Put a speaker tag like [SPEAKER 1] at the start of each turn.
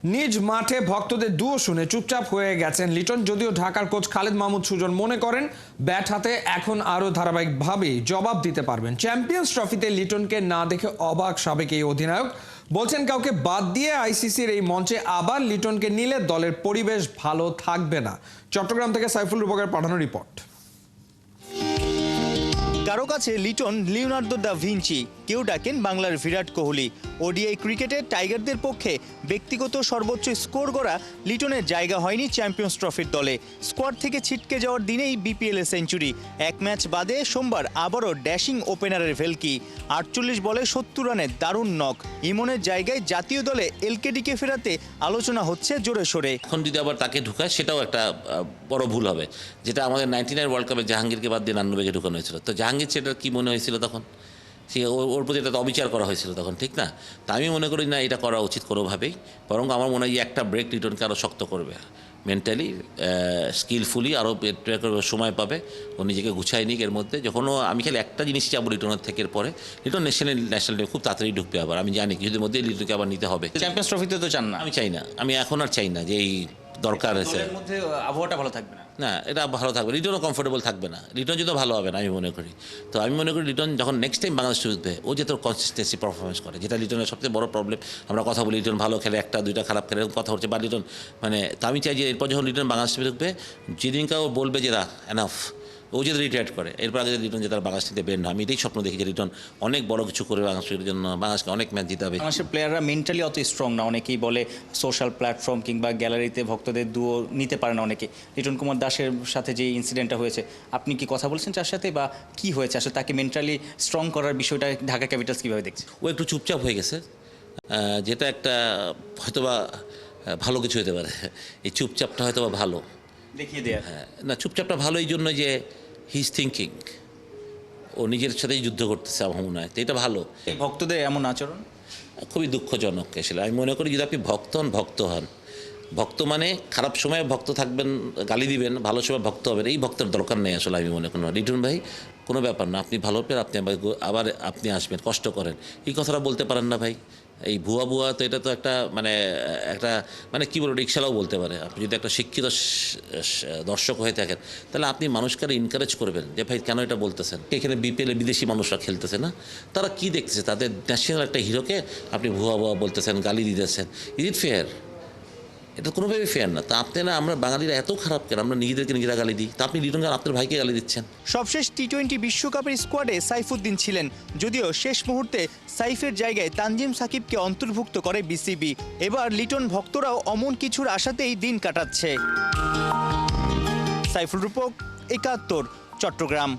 [SPEAKER 1] নিজ মাঠে ভক্তদের দুয়ো শুনে চুপচাপ হয়ে গেছেন লিটন। যদিও ঢাকার কোচ খালেদ মাহমুদ সুজন মনে করেন ব্যাট হাতে এখন আরো ধারাবাহিকভাবে জবাব দিতে পারবেন। চ্যাম্পিয়ন্স ট্রফিতে লিটনকে না দেখে অবাক সাবেক এই অধিনায়ক বলছেন, কাউকে বাদ দিয়ে আইসিসির এই মঞ্চে আবার লিটনকে নিলে দলের পরিবেশ ভালো থাকবে না। চট্টগ্রাম থেকে সাইফুল রূপকের পাঠানো রিপোর্ট।
[SPEAKER 2] কারো কাছে লিটন লিওনার্দো দা ভিঞ্চি, কেউ ডাকেন বাংলার বিরাট কোহলি। ওডিআই ক্রিকেটে টাইগারদের পক্ষে ব্যক্তিগত সর্বোচ্চ স্কোর গড়া লিটনের জায়গা হয়নি চ্যাম্পিয়ন্স ট্রফির দলে। স্কোয়াড থেকে ছিটকে যাওয়ার দিনেই বিপিএলে সেঞ্চুরি। এক ম্যাচ বাদে সোমবার আবারও ড্যাশিং ওপেনারের ভেলকি। 48 বলে 70 রানের দারুণ নক। ইমনের জায়গায় জাতীয় দলে এলকেডিকে ফেরাতে আলোচনা হচ্ছে জোরে সোরে।
[SPEAKER 3] এখন যদি আবার তাকে ঢুকায় সেটাও একটা বড় ভুল হবে, যেটা আমাদের 99 ওয়ার্ল্ড কাপে জাহাঙ্গীরকে বাদ দিয়ে নান্নুবেগে ঢুকানো হয়েছিল। তো জাহাঙ্গীর সেটার কী মনে হয়েছিল তখন? সে ওর প্রতি এটা অবিচার করা হয়েছিল তখন, ঠিক না? তা আমি মনে করি না এটা করা উচিত কোনোভাবেই। বরং আমার মনে হয় একটা ব্রেক লিটনকে আরও শক্ত করবে, মেন্টালি স্কিলফুলি আরও সময় পাবে। ও নিজেকে গুছায় নিক এর মধ্যে। যখনও আমি খালি একটা জিনিস চাবো লিটনের থেকে পরে, লিটন ন্যাশনাল টিমে খুব তাড়াতাড়ি ঢুকবে। আবার আমি জানি কিছুদের মধ্যে লিটনকে আবার নিতে হবে।
[SPEAKER 2] চ্যাম্পিয়ন্স ট্রফিতে তো চান না?
[SPEAKER 3] আমি চাই না, আমি এখন আর চাই না যে এই দরকার আছে।
[SPEAKER 2] দলের মধ্যে আবহাওয়াটা ভালো থাকবে না।
[SPEAKER 3] না, এটা ভালো থাকবে, লিটনও কমফোর্টেবল থাকবে না। লিটন যদি ভালো হবে না আমি মনে করি। তো আমি মনে করি লিটন যখন নেক্সট টাইম বাংলাদেশ উঠবে, ও যে তোর কনসিস্টেন্সি পারফরমেন্স করে, যেটা লিটনের সবচেয়ে বড় প্রবলেম। আমরা কথা বলি লিটন ভালো খেলে, একটা দুইটা খারাপ খেলে এরকম কথা হচ্ছে, বা লিটন তো আমি চাই যে এরপর যখন লিটন বাংলাদেশ ঢুকবে, যেদিনকে ও বলবে যে এনাফ, ও যদি রিটায়ার করে, এরপর আগে লিটন যে তার বাংলাদেশ থেকে বের না। আমি এটাই স্বপ্ন দেখি যে লিটন অনেক বড় কিছু করে বাংলাদেশের জন্য, বাংলাদেশকে অনেক ম্যাচ জিতাবে।
[SPEAKER 2] বাংলাদেশের প্লেয়াররা মেন্টালি অত স্ট্রং না। অনেকেই বলে সোশ্যাল প্ল্যাটফর্ম কিংবা গ্যালারিতে ভক্তদের দুয়ো নিতে পারে না অনেকে। লিটন কুমার দাসের সাথে যে ইনসিডেন্টটা হয়েছে, আপনি কি কথা বলছেন তার সাথে, বা কি হয়েছে আসলে? তাকে মেন্টালি স্ট্রং করার বিষয়টা ঢাকা ক্যাপিটালস কীভাবে দেখছে?
[SPEAKER 3] ও একটু চুপচাপ হয়ে গেছে, যেটা একটা হয়তোবা ভালো কিছু হতে পারে। এই চুপচাপটা হয়তোবা ভালো
[SPEAKER 2] দেখিয়ে দেয়া।
[SPEAKER 3] হ্যাঁ, না, চুপচাপটা ভালো এই জন্য যে হি ইজ থিঙ্কিং, ও নিজের সাথেই যুদ্ধ করতেছে আমার মনে হয়। তো এটা ভালো।
[SPEAKER 2] ভক্তদের এমন আচরণ
[SPEAKER 3] খুবই দুঃখজনক আসলে। আমি মনে করি যদি আপনি ভক্ত হন, ভক্ত মানে খারাপ সময় ভক্ত থাকবেন, গালি দিবেন, ভালো সময় ভক্ত হবেন, এই ভক্তের দরকার নেই আসলে। আমি মনে করি লিটন ভাই কোনো ব্যাপার না, আপনি ভালো পেন, আপনি আবার আপনি আসবেন, কষ্ট করেন, এই কথাটা বলতে পারেন না ভাই। এই ভুয়া তো এটা তো একটা একটা কী বলবো, রিক্সালাও বলতে পারে। আপনি যদি একটা শিক্ষিত দর্শক হয়ে থাকেন, তাহলে আপনি মানুষকে ইনকারেজ করবেন যে ভাই কেন এটা বলতেছেন। এখানে বিপিএলে বিদেশি মানুষরা খেলতেছে না, তারা কি দেখতেছে? তাদের ন্যাশনাল একটা হিরোকে আপনি ভুয়া বলতেছেন, গালি দিতেছেন। Is it fair? এটা কোনোভাবেই ফেয়ার না। তা আপনারা, আমরা বাঙালিরা এত খারাপ কেন? আমরা নিজেদেরকে নিজেরা গালি দিই। তা আপনি লিটন আপনার ভাইকে গালি দিচ্ছেন।
[SPEAKER 2] সবশেষ টি-20 বিশ্বকাপের স্কোয়াডে সাইফুদ্দিন ছিলেন, যদিও শেষ মুহূর্তে সাইফের জায়গায় তানজিম সাকিবকে অন্তর্ভুক্ত করে বিসিবি। এবার লিটন ভক্তরাও অমন কিছুর আশাতেই দিন কাটাচ্ছে। সাইফুল রূপক, ৭১, চট্টগ্রাম।